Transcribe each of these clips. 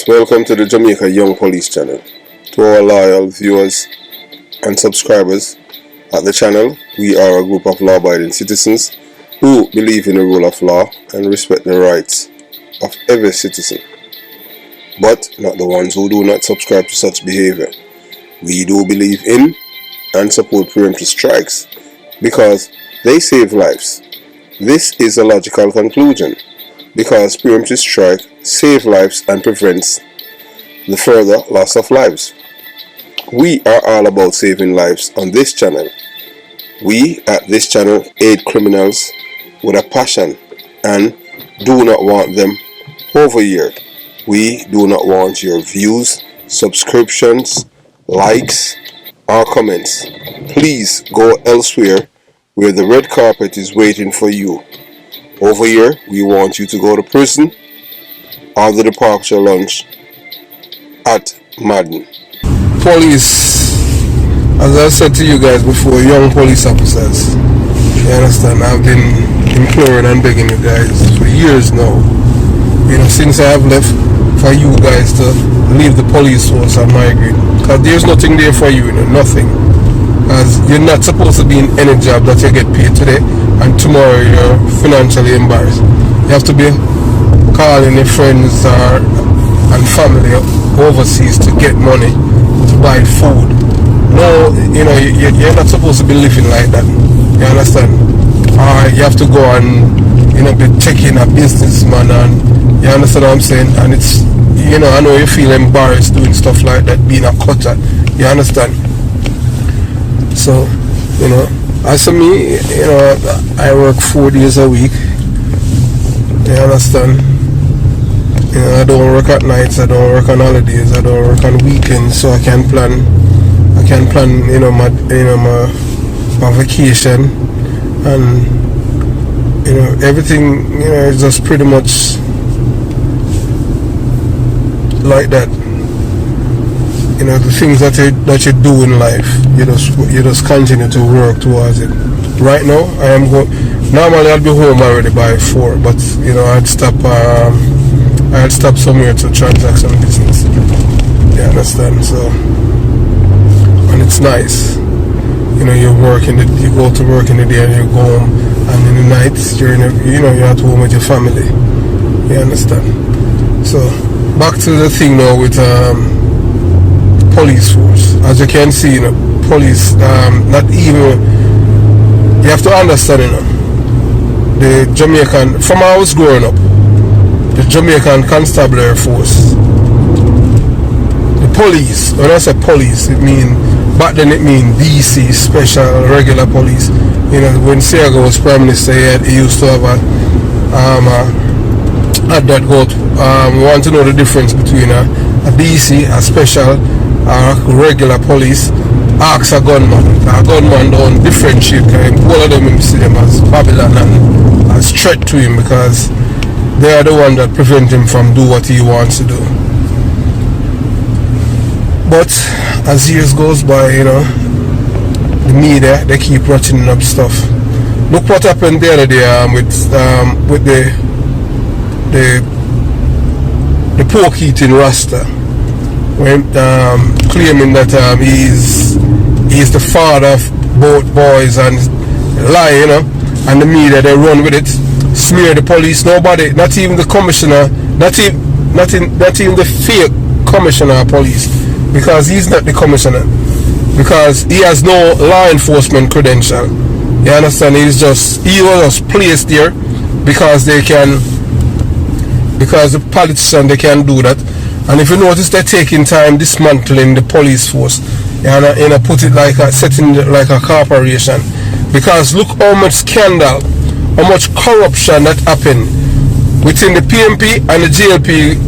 welcome to the Jamaica Young Police channel. To our loyal viewers and subscribers at the channel, we are a group of law-abiding citizens who believe in the rule of law and respect the rights of every citizen, but not the ones who do not subscribe to such behavior. We do believe in and support preemptive strikes because they save lives. This is a logical conclusion, because preemptive strike saves lives and prevents the further loss of lives. We are all about saving lives on this channel. We at this channel aid criminals with a passion and do not want them overheard. We do not want your views, subscriptions, likes, or comments. Please go elsewhere where the red carpet is waiting for you. Over here, we want you to go to prison or the departure lounge at Madden. Police, as I said to you guys before, young police officers, you understand, I've been imploring and begging you guys for years now, since I have left, for you guys to leave the police force and migrate, because there's nothing there for you, nothing. As you're not supposed to be in any job that you get paid today, and tomorrow you're financially embarrassed. You have to be calling your friends and family overseas to get money to buy food. No, you're not supposed to be living like that. You understand? You have to go and be taking a businessman, and you understand what I'm saying? And it's, I know you feel embarrassed doing stuff like that, being a cutter. You understand? So, as for me, I work 4 days a week. You understand? I don't work at nights, I don't work on holidays, I don't work on weekends, so I can plan my vacation, and everything is just pretty much like that. The things that you do in life, you just continue to work towards it. Right now, I am going. Normally, I'll be home already by 4, but I'd stop somewhere to transact some business. You understand? So, and it's nice. You go to work in the day and you go home, and in the night you're at home with your family. You understand? So, back to the thing now with police force. As you can see, police, not even, you have to understand, the Jamaican, from when I was growing up, the Jamaican Constabulary Force, the police, when I say police, back then it mean DC, special, regular police. When Sega was Prime Minister, he used to have we want to know the difference between a DC, a special, regular police. Ask a gunman. A gunman don't differentiate. All of them see them as Babylon and as threat to him, because they are the one that prevent him from do what he wants to do. But as years goes by, the media, they keep ratcheting up stuff. Look what happened the other day with the pork eating Rasta, when claiming that he's the father of both boys, and lie, and the media, they run with it, smear the police. Nobody, not even the commissioner, not even the fake commissioner of police, because he's not the commissioner, because he has no law enforcement credential. You understand? He was just placed there because the politicians, they can do that. And if you notice, they're taking time dismantling the police force, and put it setting it like a corporation, because look how much scandal, how much corruption that happened within the PMP and the GLP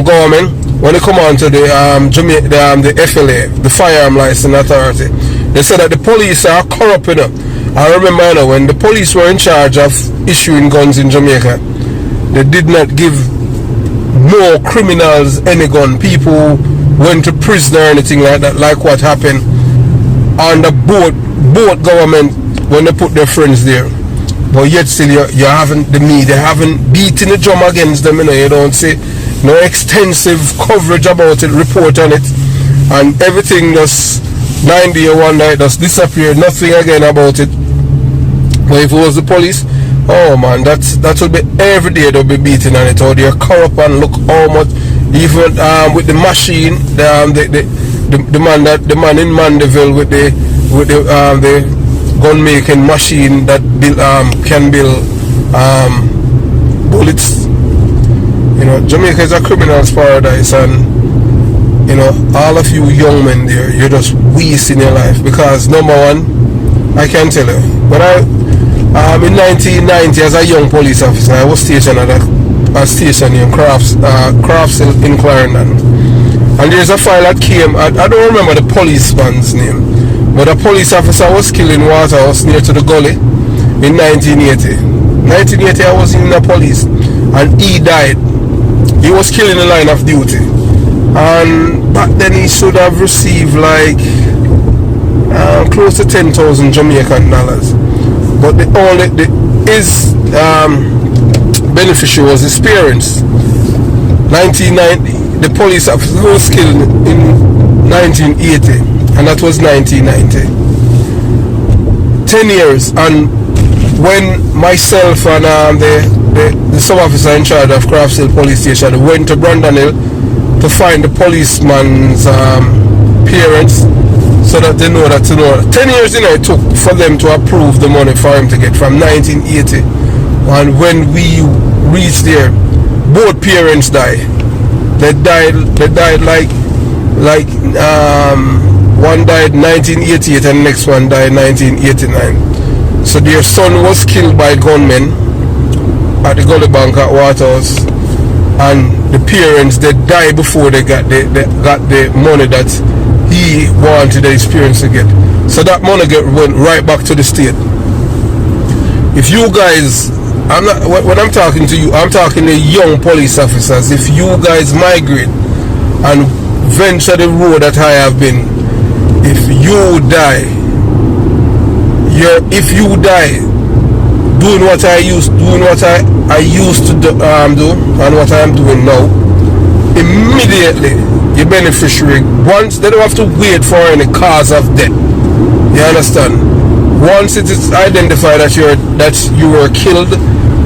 government when they come on to the FLA, the Firearm License Authority. They said that the police are corrupt. I remember when the police were in charge of issuing guns in Jamaica, they did not give no criminals any gun. People went to prison or anything like that, like what happened on the both government when they put their friends there. But yet still you haven't, the media haven't beaten the drum against them. You don't see no extensive coverage about it, report on it, and everything just 9 day one night just disappeared, nothing again about it. But if it was the police, oh man, that would be every day they'll be beating on it, or they're corrupt, and look how much, even with the machine, the man in Mandeville with the gun making machine that can build bullets. You know, Jamaica is a criminal's paradise, and you know, all of you young men there, you're just wasting your life. Because number one, I can tell you, when in 1990 as a young police officer, I was stationed at a station in Craftsville in Clarendon, and there's a file that came. I don't remember the policeman's name, but a police officer was killed in Waterhouse near to the gully in 1980. 1980 I was in the police, and he died. He was killed in the line of duty, and back then he should have received like close to 10,000 Jamaican dollars. But his beneficiary was his parents. 1990, the police officer was killed in 1980, and that was 1990. 10 years, and when myself and the sub-officer in charge of Craftsville Police Station went to Brandon Hill to find the policeman's parents, so that they know that 10 years it took for them to approve the money for him to get from 1980. And when we reached there, both parents died. They died like one died 1988 and the next one died 1989. So their son was killed by gunmen at the Gully Bank at Waterhouse, and the parents, they died before they got the money that he wanted the experience to get. So that money went right back to the state. If you guys, when I'm talking to you, I'm talking to young police officers. If you guys migrate and venture the road that I have been, if you die doing what I used to do and what I am doing now, immediately your beneficiary, once they don't have to wait for any cause of death. You understand? Once it is identified that you were killed,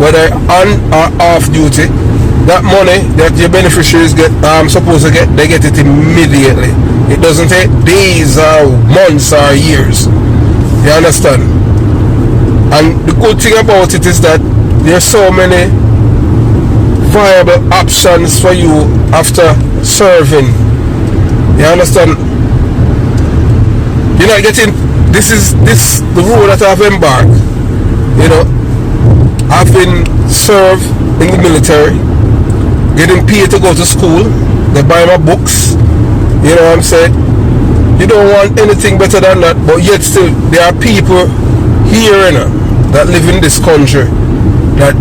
whether on or off duty, that money that your beneficiaries supposed to get, they get it immediately. It doesn't take days or months or years. You understand? And the good thing about it is that there's so many viable options for you after serving. You understand? You're not getting, this the rule that I've embarked. You know, I've been served in the military, getting paid to go to school, they buy my books, you know what I'm saying? You don't want anything better than that, but yet still there are people here, you know, that live in this country that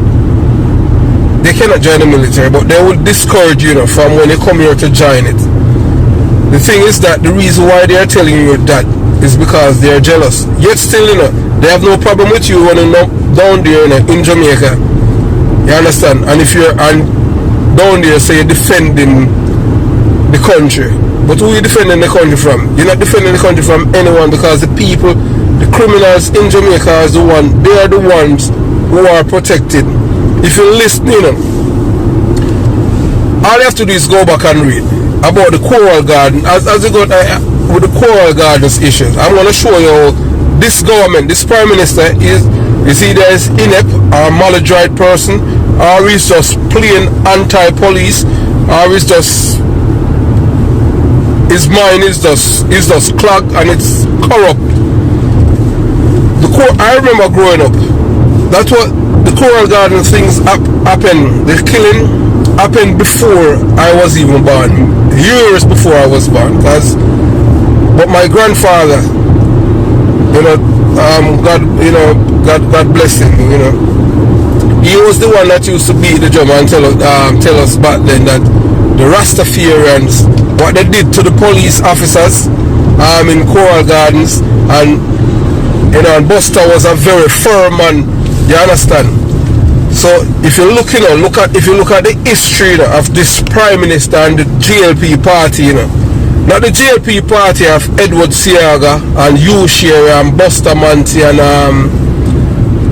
they cannot join the military, but they will discourage you, you know, from when you come here to join it. The thing is that the reason why they are telling you that is because they are jealous. Yet still, you know, they have no problem with you running down there, you know, in Jamaica. You understand? And if you're down there, say you're defending the country, but who are you defending the country from? You're not defending the country from anyone, because the people, the criminals in Jamaica is they are the ones who are protected. If you listen, you know, all you have to do is go back and read about the Coral Garden. As you go with the Coral Gardens issues, I'm going to show you how this government, this Prime Minister is either is inept or a maladroit person, or he's just plain anti-police, or he's just, his mind is just clogged and it's corrupt. I remember growing up, that's what the Coral Garden things happened. The killing happened before I was even born, years before I was born. But my grandfather, you know, God bless him, you know, he was the one that used to beat the drum and tell us back then that the Rastafarians, what they did to the police officers in Coral Gardens, and you know, and Buster was a very firm man, you understand? So if you look, look at the history of this Prime Minister and the GLP party, not the GLP party of Edward Siaga and Hugh Shearer and Bustamante and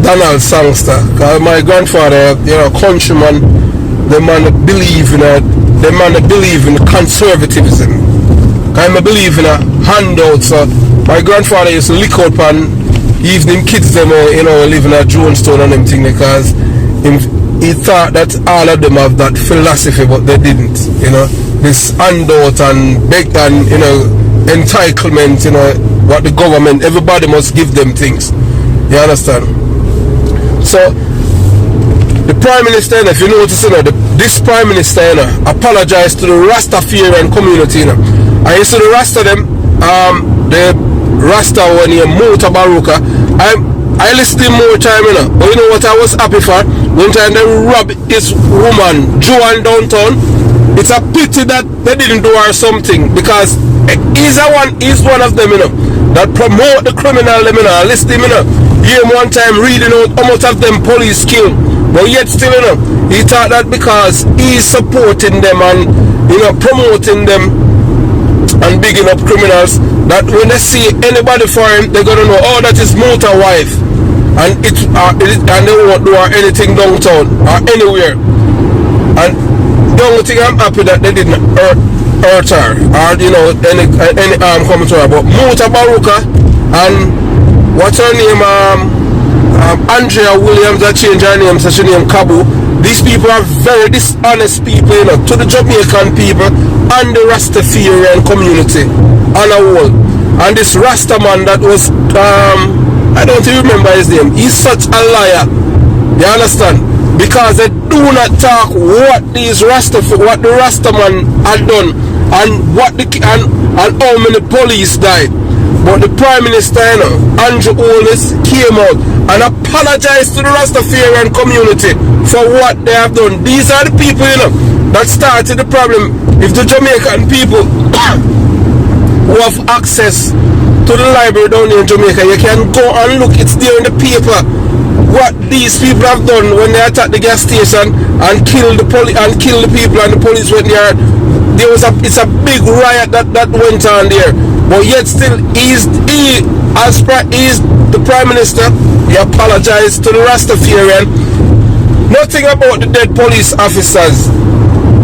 Donald Sangster. Cause my grandfather, countryman, the man that believe in conservatism. I believe in a handout. So my grandfather used to lick out and evening kids them, living at Jonestown and them thing because he thought that all of them have that philosophy, but they didn't. This handout and beg and entitlement. What the government, everybody must give them things. You understand? So the Prime Minister, if you notice, this Prime Minister, apologized to the Rastafarian community. I used to the Rasta them, the Rasta when he moved to Baruka. I listened more time, but you know what I was happy for? One time they robbed this woman, Joan downtown. It's a pity that they didn't do her something because he's one of them, that promote the criminal, listen to him, hear him one time reading out how much of them police kill, but yet still, he thought that because he's supporting them and, promoting them and bigging up criminals, that when they see anybody for him, they're gonna know, oh, that is motor wife, and they won't do anything downtown or anywhere. And the only thing I'm happy that they didn't hurt her or any harm coming to her. But Muta Baruka and what's her name, Andrea Williams, that changed her name, so she named Kabu. These people are very dishonest people, to the Jamaican people and the Rastafarian community on a whole. And this Rasta man that was, I don't even remember his name, he's such a liar. You understand? Because they do not talk what the Rasta man had done and and how many police died. But the Prime Minister, Andrew Holness, came out and apologized to the Rastafarian community for what they have done. These are the people, that started the problem. If the Jamaican people who have access to the library down in Jamaica, you can go and look, it's there in the paper, what these people have done when they attacked the gas station and killed the people, and the police went there. It's a big riot that went on there. But yet still, he's the Prime Minister. He apologized to the Rastafarian. Nothing about the dead police officers.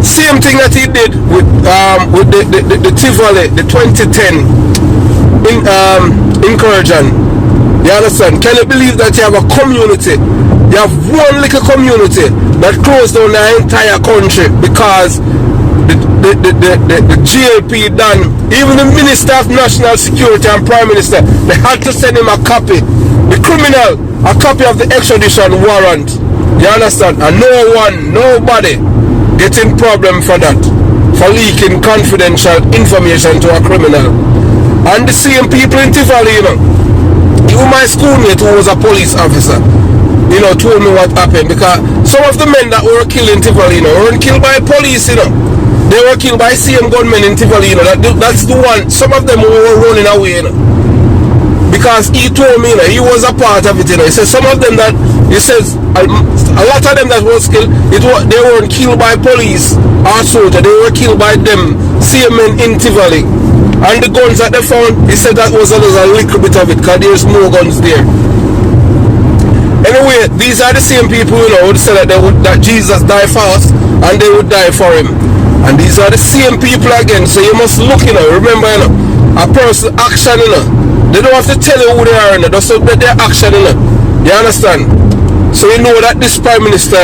Same thing that he did with the Tivoli, the 2010 incursion. You understand? Can you believe that you have a community? You have one little community that closed down the entire country because the GLP done. Even the Minister of National Security and Prime Minister, they had to send him a copy. The criminal, a copy of the extradition warrant. You understand? And nobody getting problem for that, for leaking confidential information to a criminal. And the same people in Tivoli, even my schoolmate who was a police officer, told me what happened, because some of the men that were killed in Tivoli, weren't killed by police, they were killed by same gunmen in Tivoli, that's the one. Some of them were running away, because he told me, he was a part of it, he says some of them that, he says, a lot of them that was killed, they weren't killed by police or soldiers, they were killed by them, same men in Tivoli. And the guns that they found, he said that was a little bit of it, because there's no guns there. Anyway, these are the same people, who say that that Jesus died for us, and they would die for him. And these are the same people again, so you must look, remember, a person's action, they don't have to tell you who they are, just so that their action, you understand? So you know that this Prime Minister,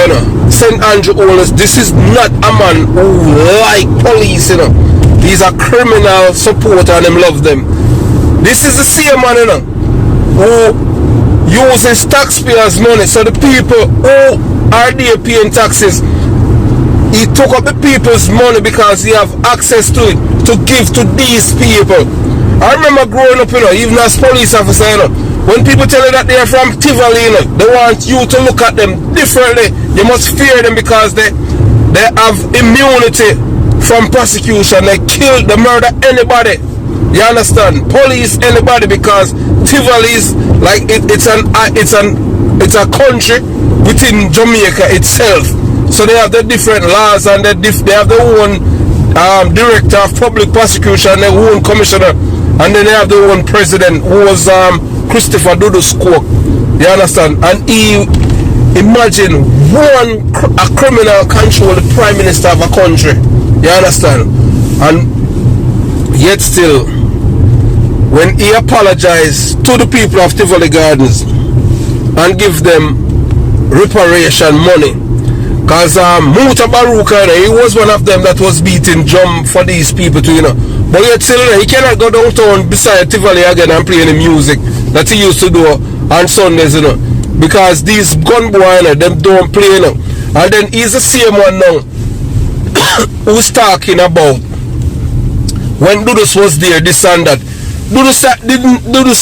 St. Andrew Holness, this is not a man who like police, He's a criminal supporter and him love them. This is the same man, who uses taxpayers' money, so the people who are there paying taxes, he took up the people's money because he have access to it to give to these people. I remember growing up, even as police officer, when people tell you that they are from Tivoli, they want you to look at them differently. You must fear them because they have immunity from prosecution. They kill, they murder anybody. You understand? Police anybody because Tivoli is like it's a country within Jamaica itself. So they have the different laws and they have their own director of public prosecution, their own commissioner, and then they have their own president who was Christopher Dudus-Coke. You understand? And imagine a criminal control the prime minister of a country. You understand? And yet still, when he apologized to the people of Tivoli Gardens and give them reparation money, because Muta Baruka, he was one of them that was beating drum for these people to, but yet still, he cannot go downtown beside Tivoli again and play the music that he used to do on Sundays, because these gun boys, them don't play now. And then he's the same one now who's talking about when Dudus was there, this and that. Dudus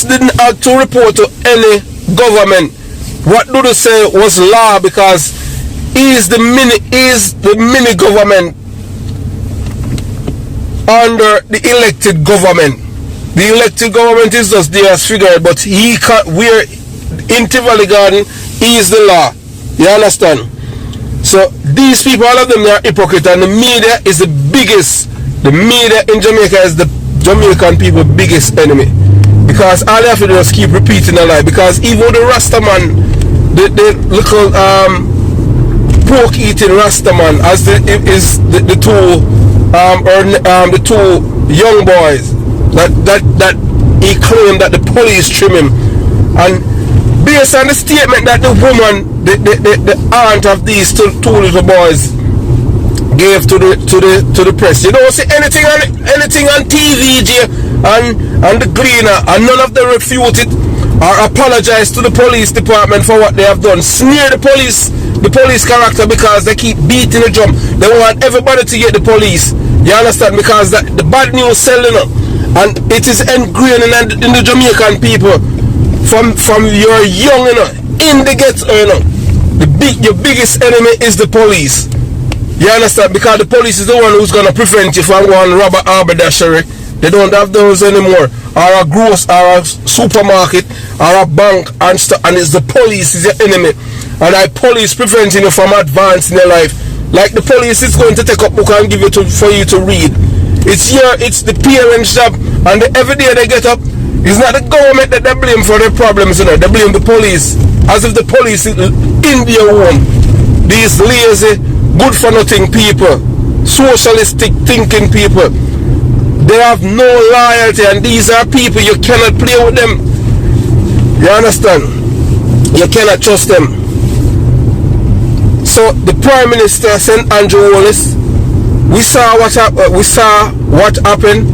didn't have to report to any government. What Dudus said was law, because he is the mini government under the elected government. The elected government is just there as figured, but he can't. We're in Tivoli Garden. He is the law. You understand? So these people, all of them, they are hypocrite, and the media is the biggest. The media in Jamaica is the Jamaican people biggest enemy, because all they have to do is keep repeating a lie. Because even the Rastaman, the little pork eating Rastaman, as the two young boys that he claimed that the police trim him, and based on the statement that the woman, the aunt of these two little boys gave to the press, you don't see anything on TV, and the Gleaner, and none of them refute it or apologize to the police department for what they have done. Smear the police character, because they keep beating the drum. They want everybody to get the police. You understand? Because the bad news selling up, and it is ingrained in the Jamaican people from your young, in the ghetto, your biggest enemy is the police. You understand? Because the police is the one who's gonna prevent you from going rob a haberdashery. They don't have those anymore, or a gross, or a supermarket, or a bank and stuff. And it's the police is your enemy, and the police preventing you from advancing your life. Like the police is going to take up book and give it for you to read. It's the parents' job, and every day they get up, it's not the government that they blame for their problems, they blame the police, as if the police is in their home. These lazy, good for nothing people, socialistic thinking people, they have no loyalty, and these are people you cannot play with them. You understand? You cannot trust them. So the Prime Minister St. Andrew Wallace, we saw what happened.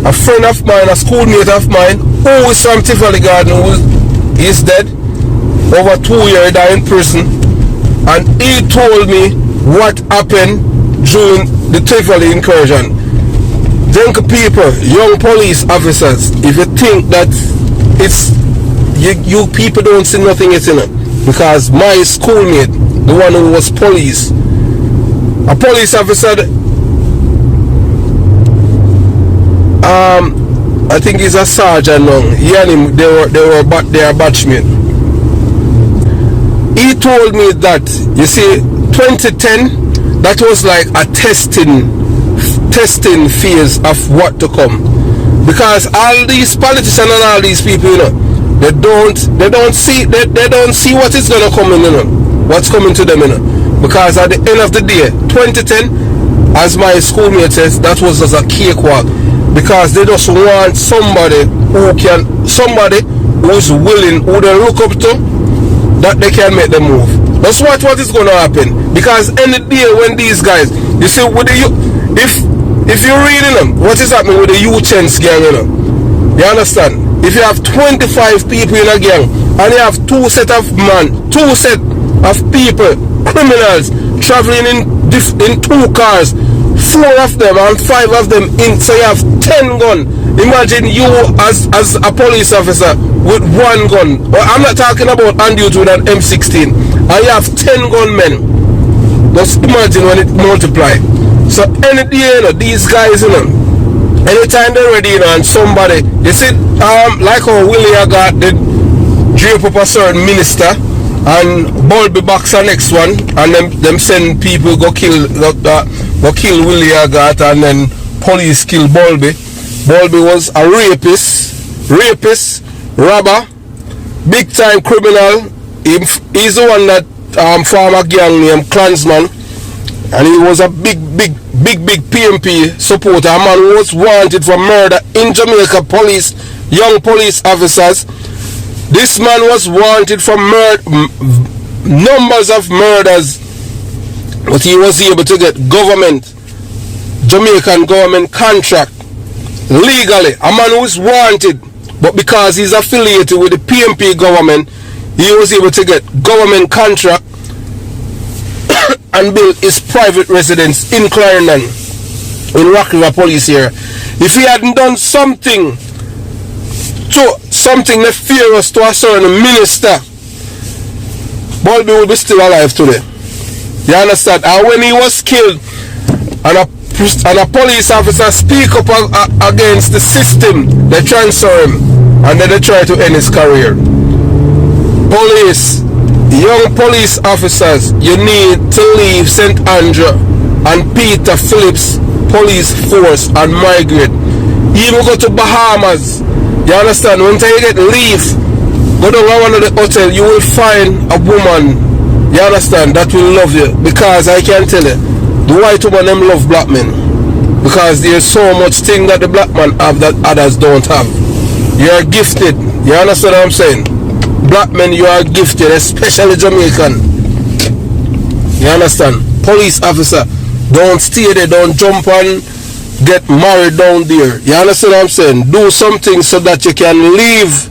A friend of mine, a schoolmate of mine, who is from Tivoli Garden, who is dead, over 2 years, died in prison, and he told me what happened during the Tivoli incursion. Young people, young police officers, if you think that it's you people don't see nothing yet in it, because my schoolmate, the one who was police, a police officer, I think he's a sergeant now. He and him, they are batchmate. He told me that, you see, 2010, that was like a testing phase of what to come, because all these politicians and all these people, they don't see what is gonna come in, what's coming to them, because at the end of the day, 2010, as my schoolmate says, that was just a cakewalk, because they just want somebody who's willing, who they look up to, that they can make them move. That's what is going to happen. Because any day when these guys, you see, with the if you're reading them, what is happening with the U-Chance gang, you understand? If you have 25 people in a gang, and you have two set of people, criminals, traveling in 2 cars, 4 of them and 5 of them in, so you have 10 guns. Imagine you as a police officer with 1 gun. Well, I'm not talking about on duty with an M16. And you have 10 gunmen. Just imagine when it multiply. So any day, these guys, Anytime they're ready, you know, and somebody, you see, like how Willie got the drape up a certain minister, and Bulby box the next one, and them send people go kill Willie got, and then police kill Bulby. Bulby was a rapist, robber, big time criminal. He's the one that formed a gang named Klansman, and he was a big PMP supporter. A man who was wanted for murder in Jamaica. Young police officers. This man was wanted for numbers of murders, but he was able to get Jamaican government contract legally. A man who is wanted, but because he's affiliated with the PMP government, he was able to get government contract and build his private residence in Clarendon, in Rock River Police area. If he hadn't done something nefarious to a certain minister, Bulby would be still alive today. You understand? And when he was killed, and a police officer speak up against the system, they transfer him, and then they try to end his career. Police, young police officers, you need to leave St. Andrew and Peter Phillips police force and migrate. Even go to Bahamas. You understand? When you get leave, go to one of the hotel, you will find a woman, you understand, that will love you. Because I can tell you, the white woman them love black men. Because there's so much thing that the black man have that others don't have. You are gifted. You understand what I'm saying? Black men, you are gifted, especially Jamaican. You understand? Police officer, don't stay there, don't jump and get married down there. You understand what I'm saying? Do something so that you can leave.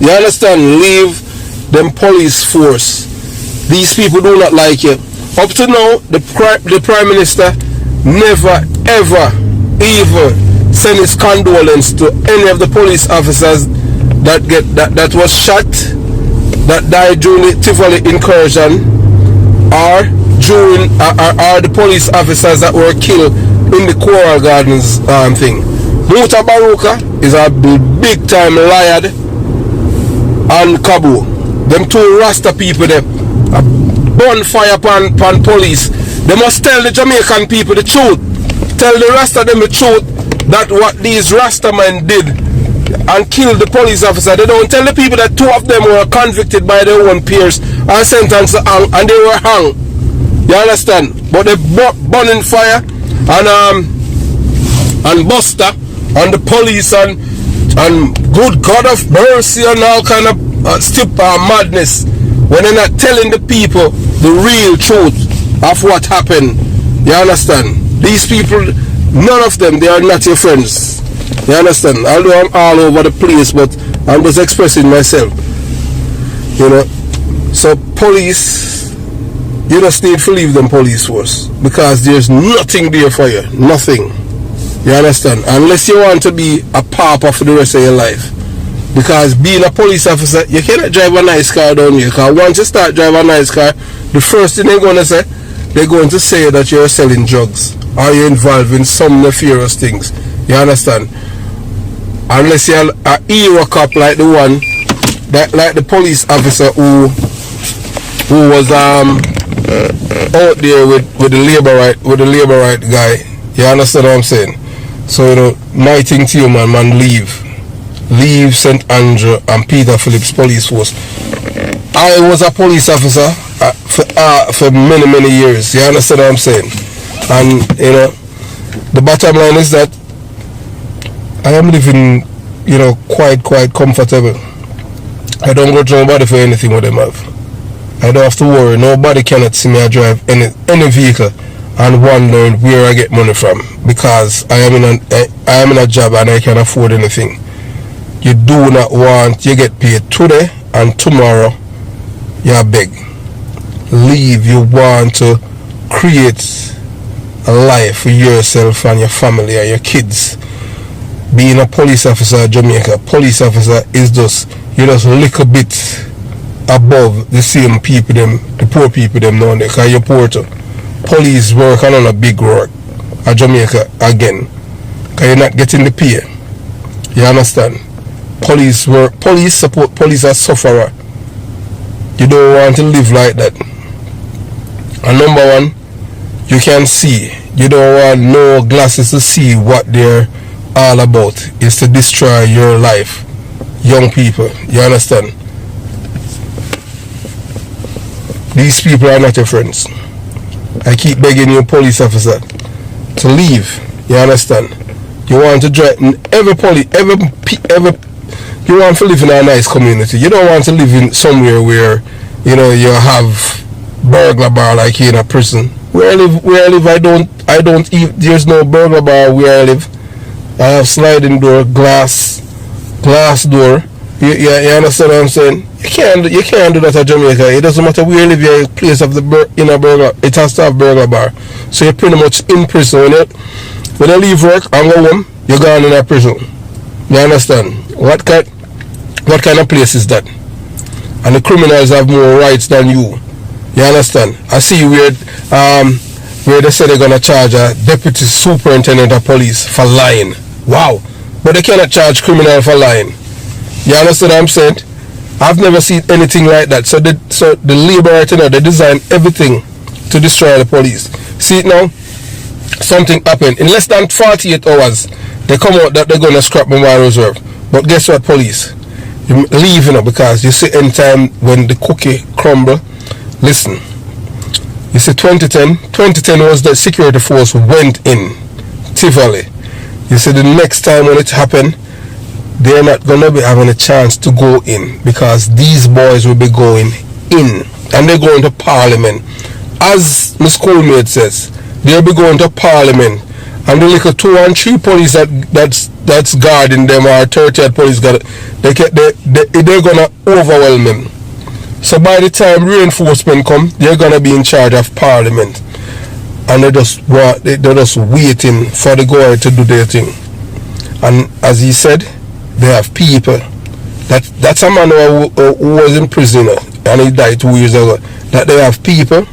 You understand? Leave them police force. These people do not like you. Up to now, the Prime Minister never ever send his condolence to any of the police officers that was shot, that died during the Tivoli incursion, or the police officers that were killed in the Tivoli Gardens thing. Muta Baruka is a big time liar, and Kabu, them two Rasta people, them a bonfire upon police. They must tell the Jamaican people the truth. Tell the Rasta them the truth, that what these Rasta men did and killed the police officer. They don't tell the people that two of them were convicted by their own peers and sentenced to hang, and they were hung. You understand? But they burning fire and Buster and the police and good God of mercy and all kind of stupid madness, when they're not telling the people the real truth of what happened. You understand? These people, none of them, they are not your friends. You understand? Although I'm all over the place, but I'm just expressing myself. You know? So police, you just need to leave them police force, because there's nothing there for you. Nothing. You understand? Unless you want to be a pauper for the rest of your life. Because being a police officer, you cannot drive a nice car down here. Because once you start driving a nice car, the first thing they're going to say that you're selling drugs, or you're involved in some nefarious things. You understand? Unless you're a hero cop like the one, like the police officer who was out there with the labor right guy. You understand what I'm saying? So, you know, my thing to you, man, leave St. Andrew and Peter Phillips police force. I was a police officer for many years. You understand what I'm saying? And, you know, the bottom line is that I am living, you know, quite comfortable. I don't go to nobody for anything what them have. I don't have to worry. Nobody cannot see me drive any vehicle and wondering where I get money from, because I am in a job and I can afford anything. You do not want, you get paid today and tomorrow you beg. Leave. You want to create a life for yourself and your family and your kids. Being a police officer in Jamaica, police officer is just, you just a little bit above the same people them, the poor people them down there, because you're poor too. Police work on a big work at Jamaica again. because you're not getting the pay. You understand? Police support police as sufferer. You don't want to live like that. And number one, you can see. You don't want no glasses to see what they're all about. Is to destroy your life. Young people, you understand? These people are not your friends. I keep begging you, police officer, to leave. You understand? You want to drive you want to live in a nice community. You don't want to live in somewhere where, you know, you have burglar bar like here in a prison. Where I live, I don't eat. There's no burglar bar where I live. I have sliding door, glass door. You understand what I'm saying? You can't do that at Jamaica. It doesn't matter where you live, you're in place of in a burglar. It has to have burglar bar. So you're pretty much in prison. When you leave work and go home, you're gone in a prison. You understand? What kind of place is that? And the criminals have more rights than you. You understand? I see where they say they're gonna charge a deputy superintendent of police for lying. Wow. But they cannot charge criminal for lying. You understand what I'm saying? I've never seen anything like that. So the Liberty, they design everything to destroy the police. See it now? Something happened. In less than 48 hours, they come out that they're going to scrap Memorial Reserve. But guess what, police? You leave, because you see anytime when the cookie crumble, listen. You see 2010 was the security force went in Tivoli. You see the next time when it happened, they're not going to be having a chance to go in because these boys will be going in and they're going to parliament. As my schoolmate says, they'll be going to parliament and the little 2 and 3 police that's guarding them or 30 police they're going to overwhelm them. So by the time reinforcement come, they're going to be in charge of parliament and they're just waiting for the guard to do their thing. And as he said, they have people. That's a man who was in prison and he died 2 years ago. That they have people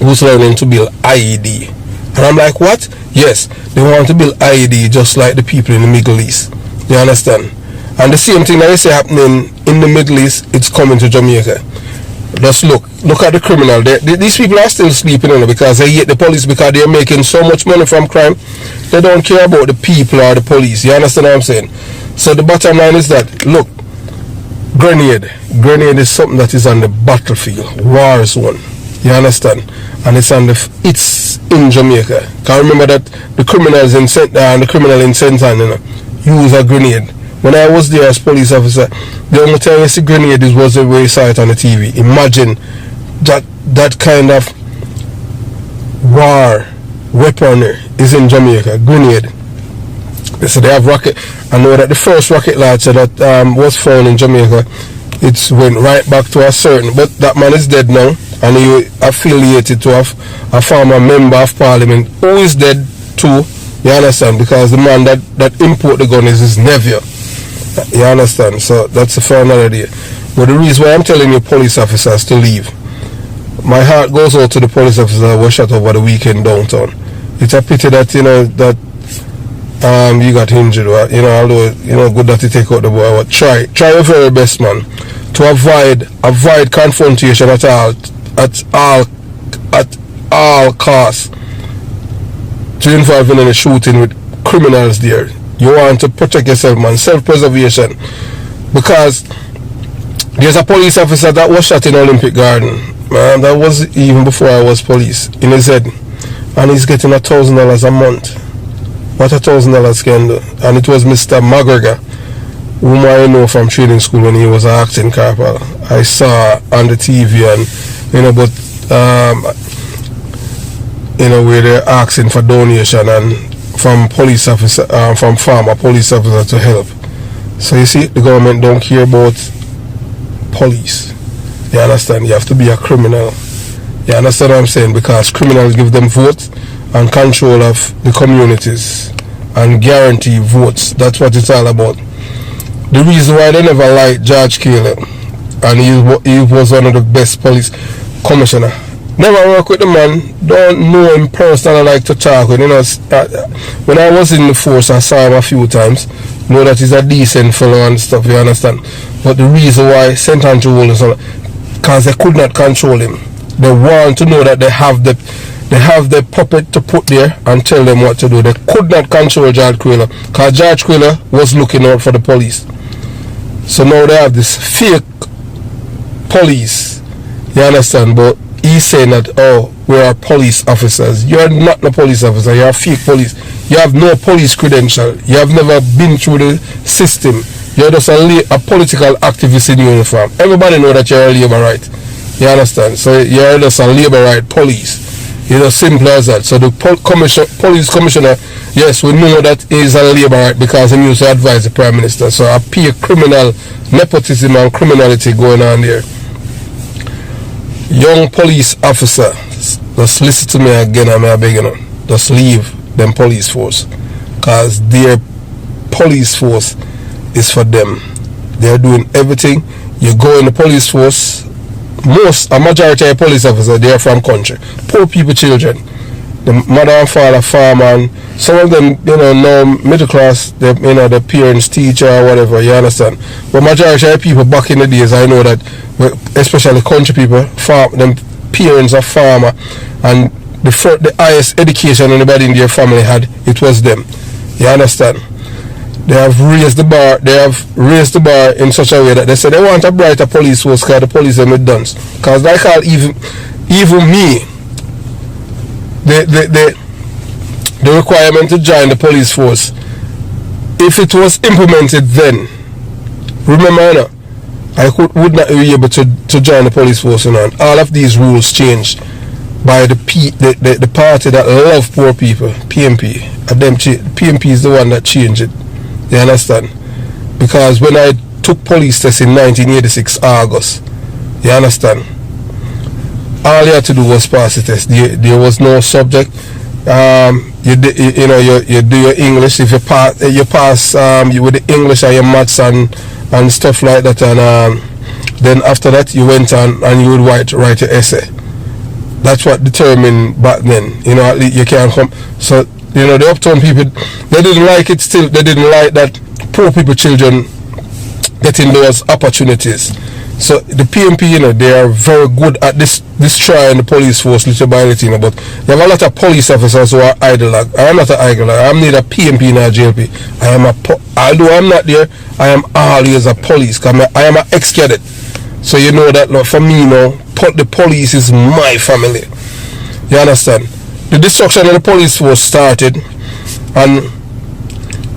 who's learning to build IED. And I'm like, what? Yes, they want to build IED just like the people in the Middle East. You understand? And the same thing that you see happening in the Middle East, it's coming to Jamaica. Just look at the criminal. These people are still sleeping on it because they hate the police because they're making so much money from crime. They don't care about the people or the police. You understand what I'm saying? So the bottom line is that, look, grenade is something that is on the battlefield, war zone. You understand? And it's in Jamaica. Can remember that the criminals in St. Anne, use a grenade. When I was there as police officer, the only time I see grenade was the way you saw it on the TV. Imagine that kind of war weaponry is in Jamaica. Grenade. So they have rocket. I know that the first rocket launcher that was found in Jamaica, it went right back to a certain, but that man is dead now, and he affiliated to a former member of parliament who is dead too. You understand? Because the man that import the gun is his nephew. You understand? So that's for another day. But the reason why I'm telling you police officers to leave, my heart goes out to the police officers that were shot over the weekend downtown. It's a pity that you got injured, although good that you take out the boy. But try your very best, man, to avoid confrontation at all costs. To involve in any shooting with criminals there. You want to protect yourself, man. Self-preservation. Because there's a police officer that was shot in Olympic Garden. Man, that was even before I was police. In his head. And he's getting $1,000 a month. What $1,000 can do. And it was Mr. McGregor, whom I know from training school when he was an acting corporal. I saw on the TV and where they're asking for donation and from police officer, from former police officer to help. So you see, the government don't care about police. You understand? You have to be a criminal. You understand what I'm saying? Because criminals give them votes and control of the communities and guarantee votes. That's what it's all about. The reason why they never liked George Caleb, and he was one of the best police commissioner Never work with the man. Don't know him personally. Like to talk with. When I was in the force, I saw him a few times. Know that he's a decent fellow and stuff. You understand? But the reason why St. Andrew is because they could not control him. They want to know that they have the puppet to put there and tell them what to do. They could not control George Quayler because George Quayler was looking out for the police. So now they have this fake police. You understand? But he's saying that, oh, we are police officers. You're not a police officer. You're a fake police. You have no police credential. You have never been through the system. You're just a political activist in uniform. Everybody know that you're a labor right. You understand? So you're just a labor right police. It's as simple as that. So the police commissioner, yes, we know that he's a labor right because he used to advise the prime minister. So I pay criminal nepotism and criminality going on there. Young police officer, just listen to me again, I'm begging you. Just leave them police force. Because their police force is for them. They're doing everything. You go in the police force, a majority of police officers, they are from country. Poor people, children. The mother and father farm, and some of them, now middle class, their parents, teacher, or whatever, you understand. But majority of people back in the days, I know that, especially country people, them parents are farmer, and the highest education anybody in their family had, it was them. You understand? They have raised the bar. They have raised the bar in such a way that they say they want a brighter police force because the police are not done. Because they call even me, the requirement to join the police force, if it was implemented then, remember, I would not be able to join the police force. And all of these rules changed by the party that love poor people, PMP. PMP is the one that changed it. You understand? Because when I took police test in 1986 August, you understand? All you had to do was pass the test. There was no subject. You do your English. If you pass, you with the English and your maths and stuff like that. And then after that, you went on and you would write your essay. That's what determined back then. You can't come. So the uptown people, they didn't like it still. They didn't like that poor people, children, getting those opportunities. So the PMP, they are very good at destroying the police force little by little, but you have a lot of police officers who are idle. I am not an idle. I am neither PMP nor JLP. Although I'm not there, I am always a police. I am an ex-cadet. So you know that for me the police is my family. You understand? The destruction of the police force started, and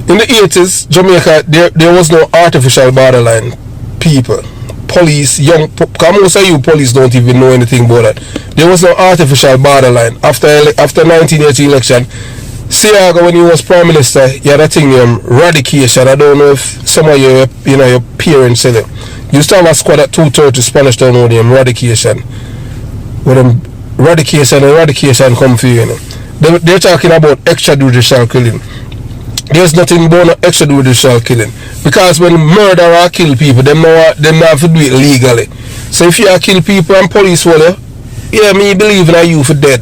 in the 80s, Jamaica, there was no artificial borderline people. Police, most of you police don't even know anything about that. There was no artificial borderline. After 1980 election, Siaga, when he was prime minister, he had a thing named radication. I don't know if some of your parents said it. You used to have a squad at 2:30 Spanish Town with him, radication. With them eradication come for you. They're talking about extrajudicial killing. There's nothing but extrajudicial killing. Because when murderer kill people, they have to do it legally. So if you kill people and police me believe in you for dead.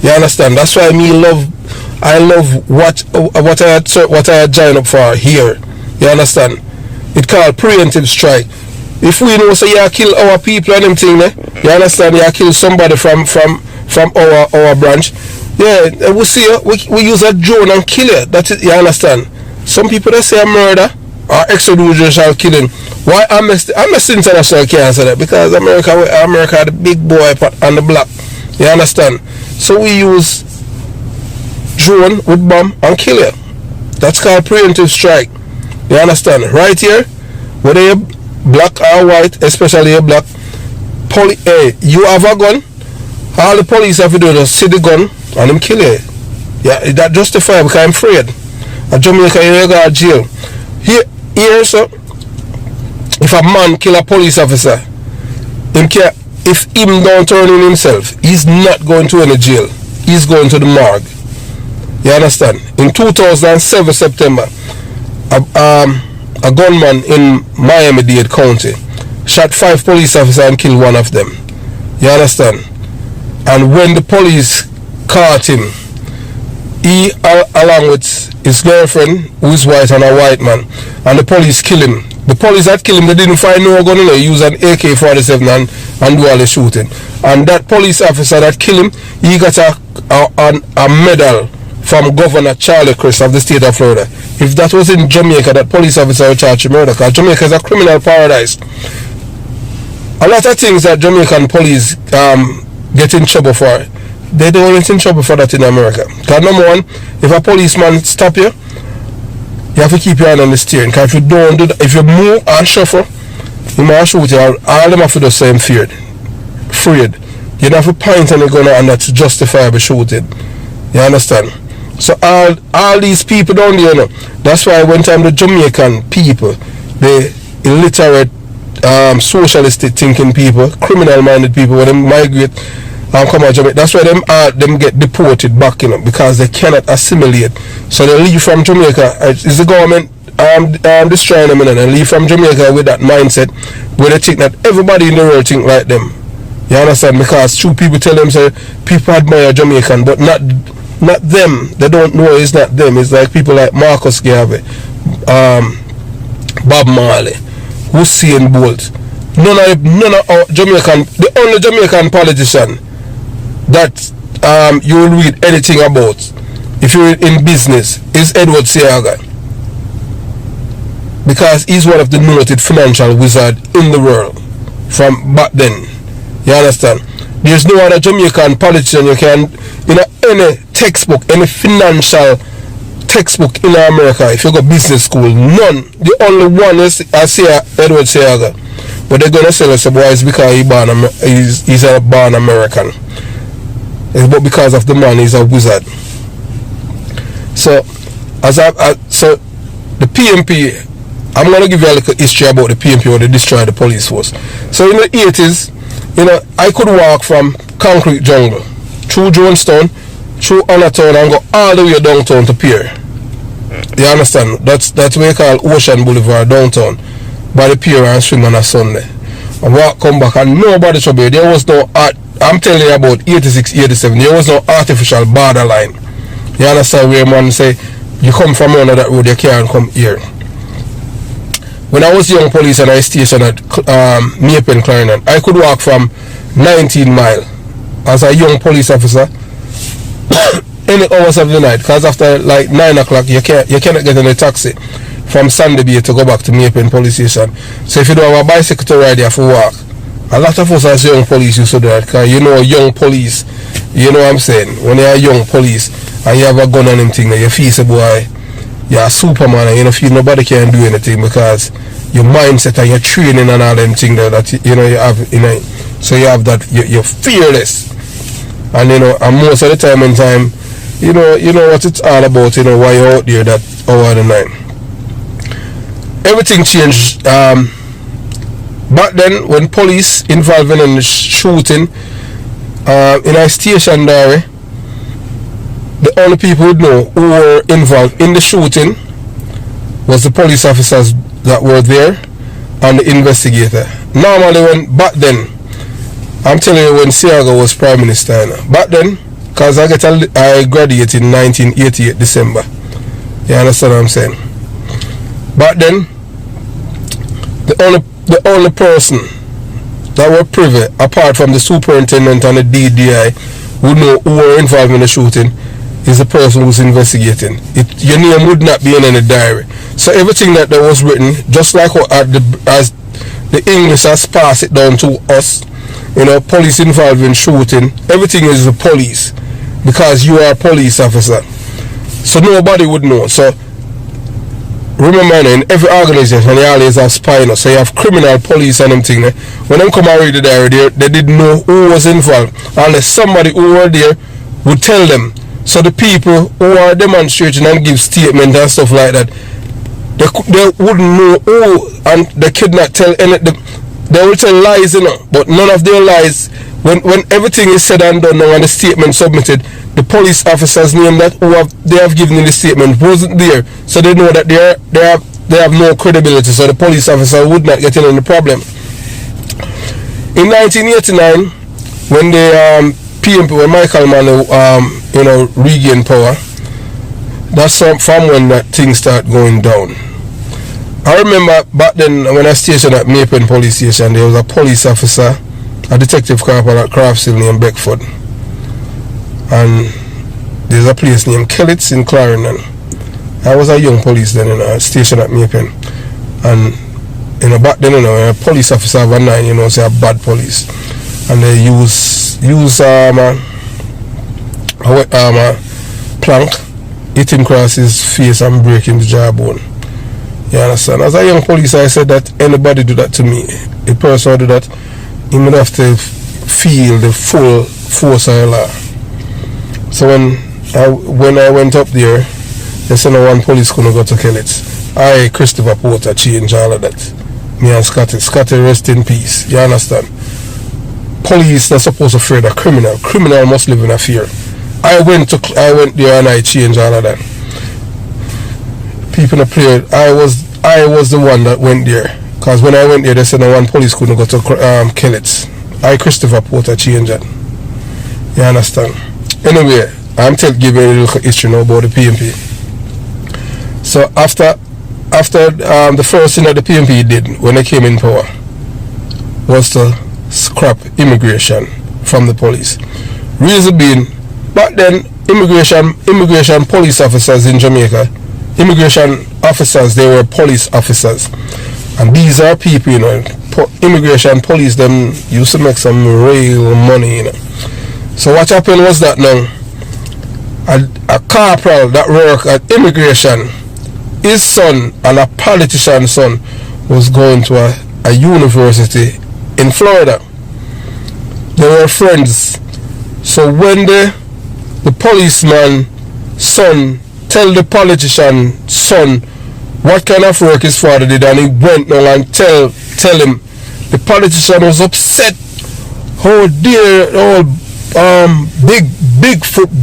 You understand? That's why I love what I had joined up for here. You understand? It's called preemptive strike. If we know you kill our people and them thing, you understand, you kill somebody from our branch, we see we use a drone and kill you. That's it, you understand? Some people they say a murder or extrajudicial killing. Why Amnesty International can't say that? Because America the big boy on the block. You understand? So we use drone with bomb and kill you. That's called preemptive strike. You understand? Right here, whether you're black or white, especially a black, you have a gun, all the police have to do is see the gun and them kill you. Yeah, that justified because I'm afraid. At Jamaica, you go to jail. Here, so, if a man kill a police officer, if him don't turn in himself, he's not going to any jail. He's going to the morgue. You understand? In 2007 September, a gunman in Miami-Dade County shot 5 police officers and killed one of them. You understand? And when the police caught him, he, along with his girlfriend, who is white, and a white man, and the police kill him. The police that killed him, they didn't find no gun in there. He used an AK-47 and do all the shooting. And that police officer that killed him, he got a medal from Governor Charlie Crist of the state of Florida. If that was in Jamaica, that police officer would charge him murder, because Jamaica is a criminal paradise. A lot of things that Jamaican police get in trouble for, they don't get in trouble for that in America. Because number one, if a policeman stop you, you have to keep your hand on the steering. Because if you don't do that, if you move and shuffle, you might shoot you. All them have to do the same feared. You don't have to point and you're going and that's justifiable shooting. You understand? So all these people down there, you know, that's why one time the Jamaican people, the illiterate, socialistic thinking people, criminal minded people, when they migrate and come out Jamaica, that's why them get deported back, you know, because they cannot assimilate. So they leave from Jamaica. Is the government destroying them, and they leave from Jamaica with that mindset where they think that everybody in the world think like them. You understand? Because true people tell them, say, people admire Jamaican, but not them. They don't know it's not them. It's like people like Marcus Garvey, Bob Marley, Usain Bolt. None of Jamaican, the only Jamaican politician that you will read anything about, if you're in business, is Edward Seaga. Because he's one of the noted financial wizards in the world from back then. You understand? There's no other Jamaican politician you can, any textbook, any financial textbook in America, if you go business school, none. The only one is Edward Seaga. But they're gonna say, boy, it's because he's a born American. But because of the man, he's a wizard. So so the PMP, I'm gonna give you a little history about the PMP when they destroyed the police force. So in the 80s, I could walk from Concrete Jungle through Jonestown, through Anatown, and go all the way downtown to Pier. You understand? That's what we call Ocean Boulevard downtown, by the pier, and swim on a Sunday. And walk, come back, and nobody trouble. There was no art. I'm telling you about 86, 87. There was no artificial borderline. You understand where man say, you come from under that road, you can't come here. When I was young police and I stationed at Maple Clarendon, I could walk from 19 mile as a young police officer any hours of the night, because after like 9 o'clock you cannot get in a taxi from Sandy Bay to go back to Maple police station. So if you don't have a bicycle to ride, you have to walk. A lot of us as young police used to do that, because young police, you know what I'm saying, when you're a young police and you have a gun and anything, you feel say, boy, you're a Superman, and you feel nobody can do anything, because your mindset and your training and all them things that you have, so you have that, you're fearless. And and most of the time in time, you know what it's all about, why you're out there that hour of the night. Everything changed back then when police involved in the shooting in a station diary. The only people who know who were involved in the shooting was the police officers that were there and the investigator. Normally, when back then, I'm telling you, when Seaga was Prime Minister, back then, because I graduated in 1988 December. You understand what I'm saying? Back then, the only person that were privy, apart from the superintendent and the DDI, who know who were involved in the shooting, is the person who's investigating. Your name would not be in any diary. So everything that was written, just like as the English has passed it down to us, police involved in shooting, everything is the police, because you are a police officer. So nobody would know. So remember, in every organization, you always have spy. So you have criminal police and everything. When they come and read the diary, they didn't know who was involved, unless somebody who were there would tell them. So the people who are demonstrating and give statements and stuff like that, they wouldn't know who, and they could not tell any. They will tell lies, but none of their lies. When everything is said and done now and the statement submitted, the police officer's name that they have given in the statement wasn't there, so they know that they have no credibility. So the police officer would not get in any problem. In 1989, when the PMP, when Michael Manley, regained power, that's from when that thing started going down. I remember back then when I stationed at Maypen police station, there was a police officer, a detective corporal at Craftsville named Beckford. And there's a place named Kellitts in Clarendon. I was a young police then, stationed at Maypen. And back then, a police officer of a 9, say a bad police. And they use a wet armor plank, hit him across his face and break him the jawbone. You understand? As a young police, I said that anybody do that to me, a person do that, he would have to feel the full force of the law. So when I went up there, they said no one police couldn't go to Kellitts. I, Christopher Porter, changed all of that. Me and Scotty. Scotty, rest in peace. You understand? Police not supposed to fear the criminal. Criminal must live in a fear. I went there and I changed all of that. People appeared. I was the one that went there. Because when I went there, they said no one police couldn't go to Kellitts. I, Christopher Porter, changed that. You understand? Anyway, I'm giving you a little history now about the PMP. So after the first thing that the PMP did when they came in power was to scrap immigration from the police. Reason being, back then immigration police officers in Jamaica, immigration officers, they were police officers, and these are people, immigration police, them used to make some real money, So what happened was that now a corporal that worked at immigration, his son and a politician's son was going to a university in Florida. They were friends. So when the policeman son tell the politician son what kind of work his father did, and he went now and tell him, the politician was upset. Oh dear,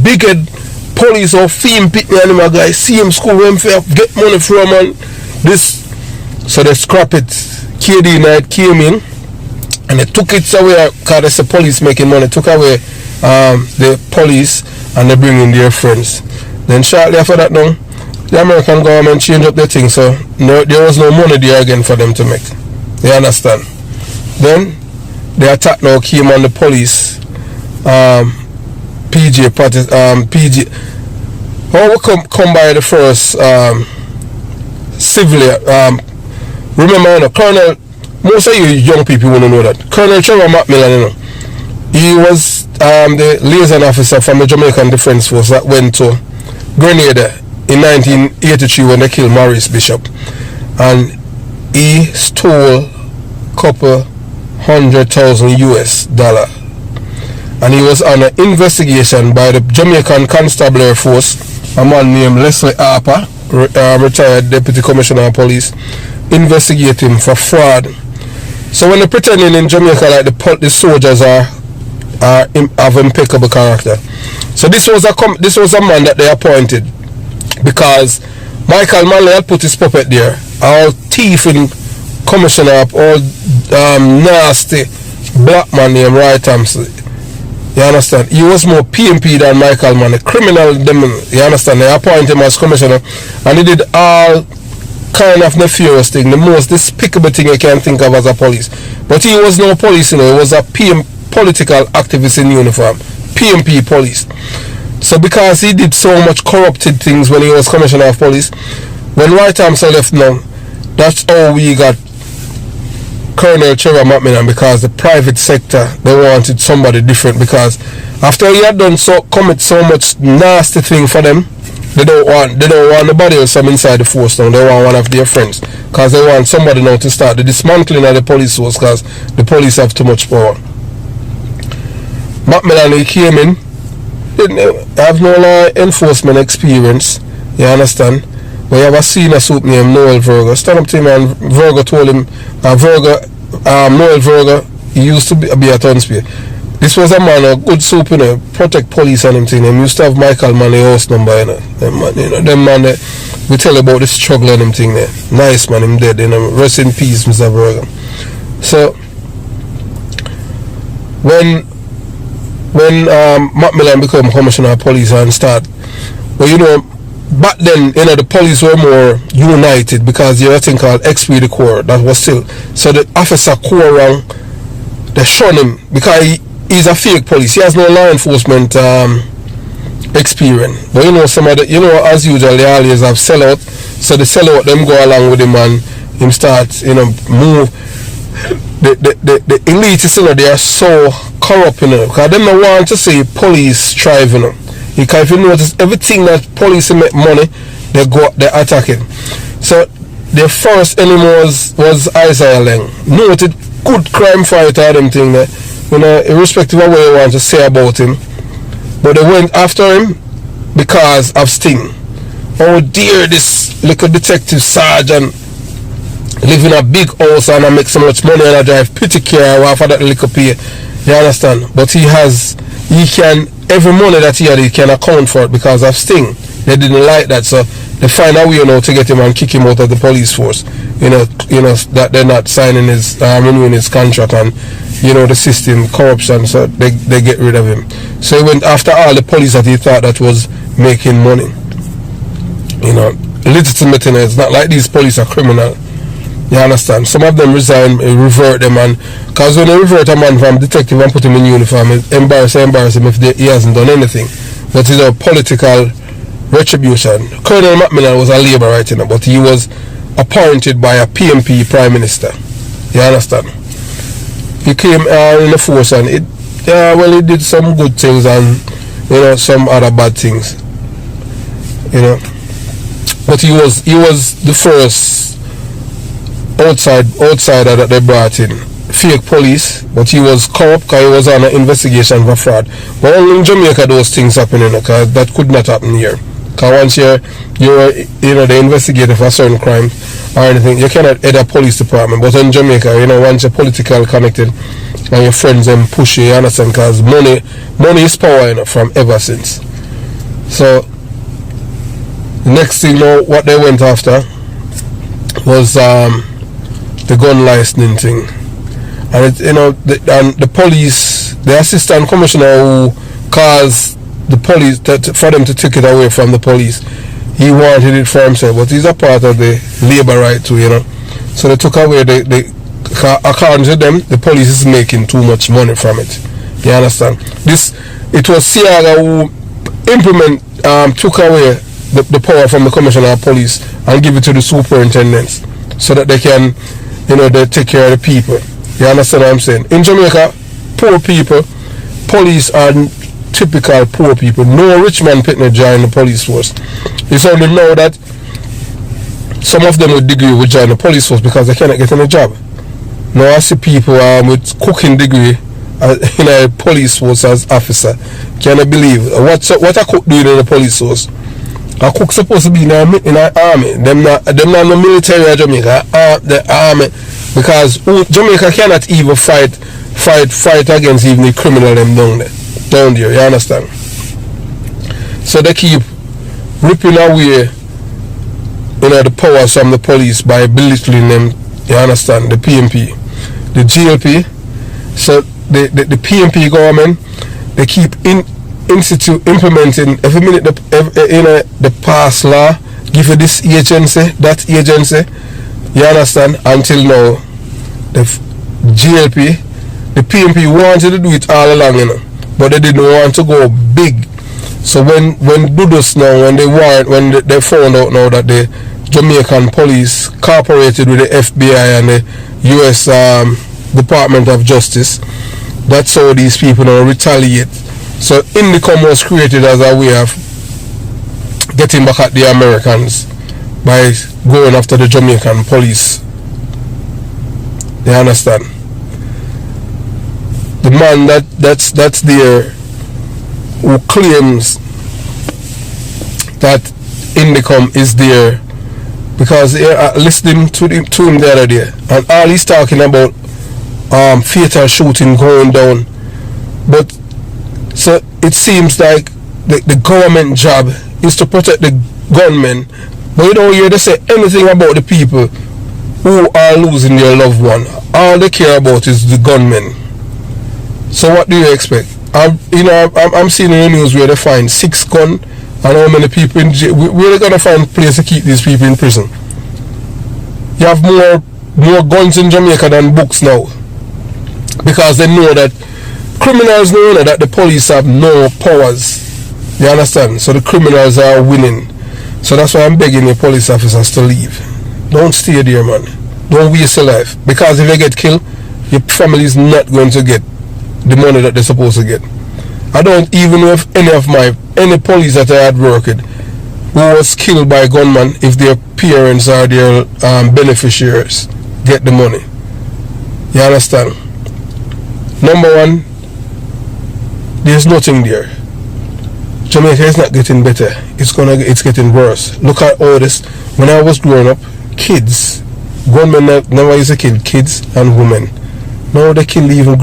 big head police or fame pitney animal guy, see him school when get money from and this. So they scrap it. KD night came in and they took it away because it's the police making money, took away the police and they bring in their friends. Then shortly after that now, the American government changed up their thing, so there was no money there again for them to make. You understand? Then the attack now came on the police. PG. How we come by the first civilian? Remember, Colonel. Most of you young people want to know that Colonel Trevor Macmillan, he was the liaison officer from the Jamaican Defence Force that went to Grenada in 1983 when they killed Maurice Bishop, and he stole a couple $100,000 and he was on an investigation by the Jamaican Constabulary Force, a man named Leslie Harper, retired Deputy Commissioner of Police, investigate him for fraud. So when they're pretending in Jamaica like the soldiers have impeccable character. So this was a man that they appointed because Michael Manley had put his puppet there, all thieving commissioner of all nasty black man named Roy Thompson. You understand? He was more PMP than Michael Manley, criminal. You understand? They appointed him as commissioner, and he did all kind of nefarious thing, the most despicable thing I can think of as a police. But he was no police, he was a political activist in uniform, PMP police. So because he did so much corrupted things when he was commissioner of police, when Roy Thompson left now, that's how we got Colonel Trevor Macmillan, because the private sector, they wanted somebody different, because after he had commit so much nasty thing for them, they don't want nobody else from inside the force now. They want one of their friends, because they want somebody now to start the dismantling of the police force, because the police have too much power. Macmillan, he came in, didn't have no law enforcement experience, you understand? We have a senior soup named Noel Verga. Stand up to him, and Verga told him, Noel Verga, he used to be at Huntsville. This was a man, a good soup, protect police and him thing. He used to have Michael Manley house number, Them man, we tell about the struggle and him thing there. Nice man, him dead, Rest in peace, Mr. Verga. So, when when Macmillan became commissioner of police and start, well, you know, back then, you know, the police were more united because you had a thing called XPD Corps that was still, so the officer corps around, they shun him because he's a fake police. He has no law enforcement experience. But you know, some of the, you know, as usual, they always have sellout, so the sellout them go along with him and him start, you know, move. The elites, you know, they are so corrupt, you know, because they don't want to see police thrive, you know. Because if you notice, everything that police make money, they attack it. So their first enemy was Isaiah Lang. Noted good crime fighter, them thing there, you know, irrespective of what you want to say about him. But they went after him because of Sting. Oh dear, this little detective sergeant live in a big house and I make so much money and I drive pretty car for that little pay. You understand? But he can, every money that he had, he can account for it because of Sting. They didn't like that, so they find a way, you know, to get him and kick him out of the police force. You know that they're not signing his renewing his contract, and you know the system corruption, so they get rid of him. So he went after all the police that he thought that was making money. You know, legitimate. It's not like these police are criminal. You understand? Some of them resign, revert them, and because when they revert a man from detective and put him in uniform, it embarrass him if he hasn't done anything. But it's a political retribution. Colonel Macmillan was a labourite, you know, but he was appointed by a PMP Prime Minister. You understand? He came in the force and he did some good things and, you know, some other bad things. You know, but he was the first outsider that they brought in. Fake police, but he was corrupt because he was on an investigation for fraud. But only in Jamaica those things happen, you know, because that could not happen here. Because once you're the investigator for a certain crime or anything, you cannot head a police department. But in Jamaica, you know, once you're politically connected and your friends then push you, you understand, because money is power, you know, from ever since. So the next thing, you know, what they went after was the gun licensing thing. And it, you know, the police, the assistant commissioner who caused the police for them to take it away from the police, he wanted it for himself, but he's a part of the labor right too, you know. So they took away according to them, the police is making too much money from it. You understand? It was Siaga who took away the power from the commissioner of police and give it to the superintendents so that they can, you know, they take care of the people. You understand what I'm saying? In Jamaica, poor people, police are typical poor people. No rich man pitting join the police force. It's only now that some of them with degree will join the police force because they cannot get any job. Now I see people with cooking degree in a police force as officer. Can I believe what a cook doing in the police force? A cook supposed to be in an army. Them not no military of Jamaica. The army, because Jamaica cannot even fight against even the criminal them down there. You understand? So they keep ripping away, you know, the powers from the police by belittling them. You understand? The PMP, the GLP. So the PMP government, they keep implementing every minute the past law, give you this agency, that agency. You understand? Until now, the GLP, the PMP wanted to do it all along, you know, but they didn't want to go big. So when Dudos now, when they found out now that the Jamaican police cooperated with the FBI and the US Department of Justice, that's how these people now retaliate. So INDECOM was created as a way of getting back at the Americans by going after the Jamaican police. You understand? The man that's there who claims that INDECOM is there because listening to him the other day, and all he's talking about fatal shooting going down. But so it seems like the government job is to protect the gunmen, but you don't hear they say anything about the people who are losing their loved one. All they care about is the gunmen. So what do you expect? I'm seeing in the news where they find 6 guns and how many people in jail. Where are they gonna find a place to keep these people in prison? You have more guns in Jamaica than books now, because they know that criminals know that the police have no powers. You understand? So the criminals are winning. So that's why I'm begging the police officers to leave. Don't stay there, man. Don't waste your life, because if you get killed, your family is not going to get the money that they're supposed to get. I don't even know if any police that I had worked with who was killed by a gunman, if their parents or their beneficiaries get the money. You understand? Number one, there's nothing there. Jamaica is not getting better. It's getting worse. Look at all this. When I was growing up, kids, gunmen never used to kill kids and women. Now they kill even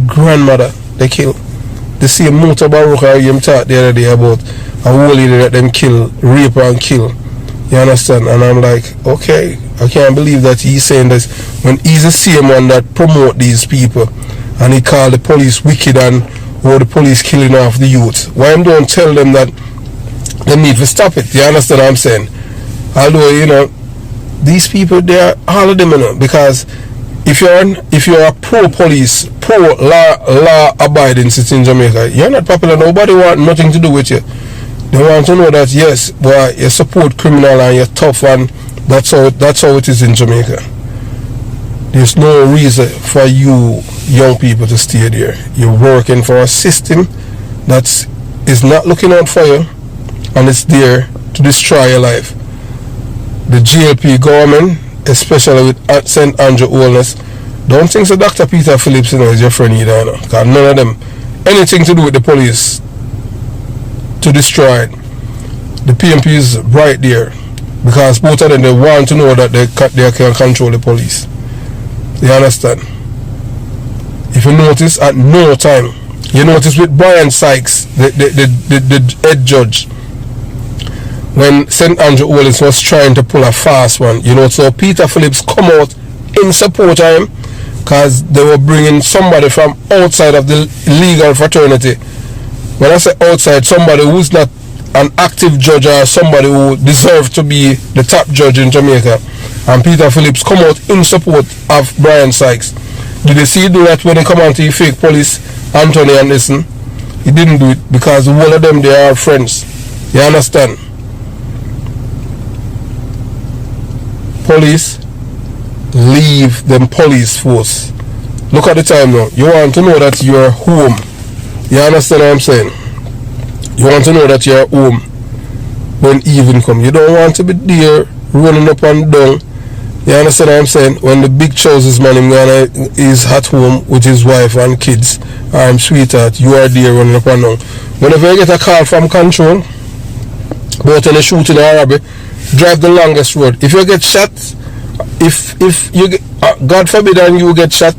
grandmother. They kill. The same motor baruch you talked the other day about a whole lady that them kill, rape and kill. You understand? And I'm like, okay, I can't believe that he's saying this when he's the same one that promote these people, and he called the police wicked and or the police killing off the youth. Why don't tell them that they need to stop it? You understand what I'm saying? Although, these people, they are all of them, because if you're a pro-police, pro-law-abiding citizen in Jamaica, you're not popular. Nobody want nothing to do with you. They want to know that, yes, boy, you support criminal and you're tough, and that's how it is in Jamaica. There's no reason for you young people to stay there. You're working for a system that is not looking out for you, and it's there to destroy your life. The GLP government, especially with St. Andrew Wellness, don't think so Dr. Peter Phillips is your friend either, because none of them anything to do with the police to destroy it. The PMP is right there, because both of them, they want to know that they can control the police. You understand? If you notice, at no time, you notice with Brian Sykes, the head judge, when St. Andrew Wellness was trying to pull a fast one, so Peter Phillips come out in support of him, because they were bringing somebody from outside of the legal fraternity. When I say outside, somebody who's not an active judge or somebody who deserves to be the top judge in Jamaica. And Peter Phillips come out in support of Brian Sykes. Did you see he do that when they come on to the fake police, Anthony and Listen? He didn't do it, because all of them, they are friends. You understand? Police, leave them police force. Look at the time now. You want to know that you're home. You understand what I'm saying? You want to know that you're home when evening come. You don't want to be there running up and down. You understand what I'm saying? When the big trousers man is at home with his wife and kids, I'm sweetheart, you are there running up and down. Whenever you get a call from control about any shooting or robbery, drive the longest road. If you get shot, if you get, God forbid, and you get shot,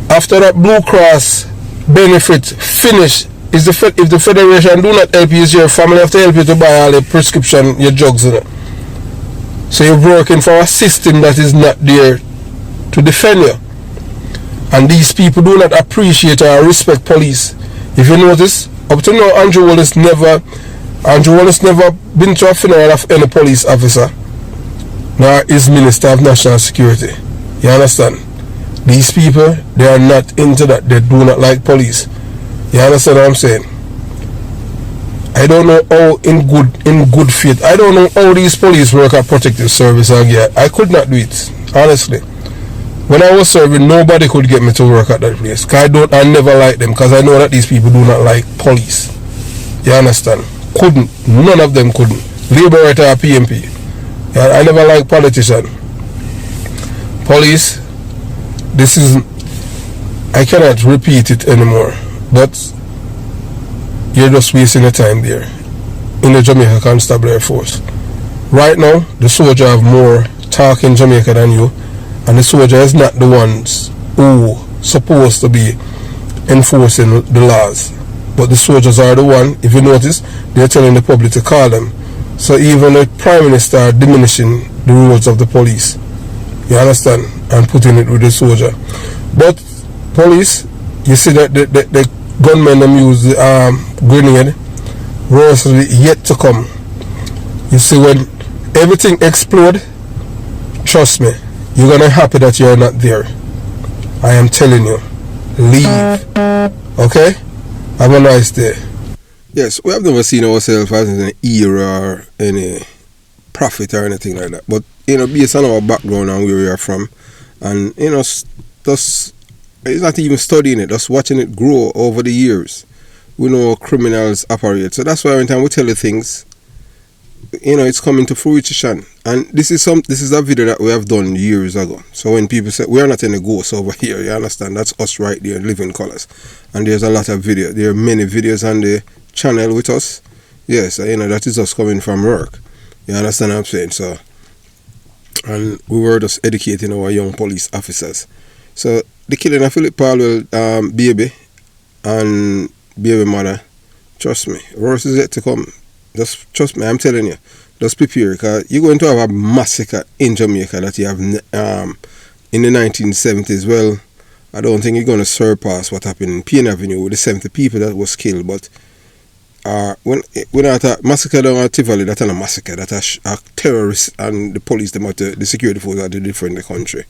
after that Blue Cross benefit finish, if the Federation do not help you, your family have to help you to buy all the prescription, your drugs in it. So you're working for a system that is not there to defend you. And these people do not appreciate or respect police. If you notice, up to now, Andrew Wallace never been to a funeral of any police officer, nor is Minister of National Security. You understand? These people, they are not into that. They do not like police. You understand what I'm saying? I don't know how in good faith. I don't know how these police work at protective service and I could not do it, honestly. When I was serving, nobody could get me to work at that place. Cause I never liked them, because I know that these people do not like police. You understand? Couldn't. None of them couldn't. Liberator or PMP. I never liked politicians. Police, I cannot repeat it anymore, but you're just wasting your time there in the Jamaica Constabulary Force. Right now, the soldier have more talk in Jamaica than you, and the soldier is not the ones who supposed to be enforcing the laws, but the soldiers are the one. If you notice, they're telling the public to call them. So even the Prime Minister are diminishing the roles of the police. You understand? And putting it with the soldier. But police, you see that gunmen them use the grenade. Worse is yet to come. You see, when everything explode, trust me, you're gonna be happy that you're not there. I am telling you. Leave. Okay? Have a nice day. Yes, we have never seen ourselves as an hero or any prophet or anything like that. But, based on our background and where we are from, and, just, it's not even studying it, just watching it grow over the years. We know how criminals operate. So that's why every time we tell you things, it's coming to fruition. And this is a video that we have done years ago. So when people say we are not any ghosts over here, you understand, that's us right there, living colors. And there's a lot of video. There are many videos on the channel with us. Yes, that is us coming from work. You understand what I'm saying? So, and we were just educating our young police officers. So the killing of Philip Paul, baby and baby mother, trust me, worse is yet to come. Just trust me, I'm telling you. Just prepare, because you're going to have a massacre in Jamaica that you have in the 1970s. Well, I don't think you're going to surpass what happened in Payne Avenue with the 70 people that was killed. But when a massacre down at Tivoli, that's not a massacre. That's a terrorist, and the police, the security forces are different in the country.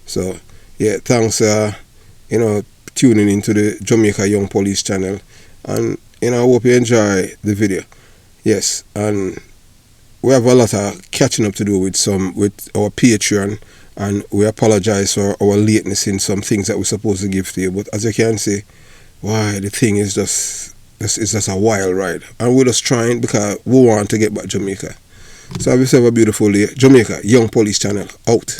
So, yeah, thanks, tuning into the Jamaica Young Police channel. And, I hope you enjoy the video. Yes, and we have a lot of catching up to do with our Patreon, and we apologize for our lateness in some things that we're supposed to give to you. But as you can see, the thing is just a wild ride, and we're just trying because we want to get back Jamaica. So have yourself a beautiful day. Jamaica Young Police channel out.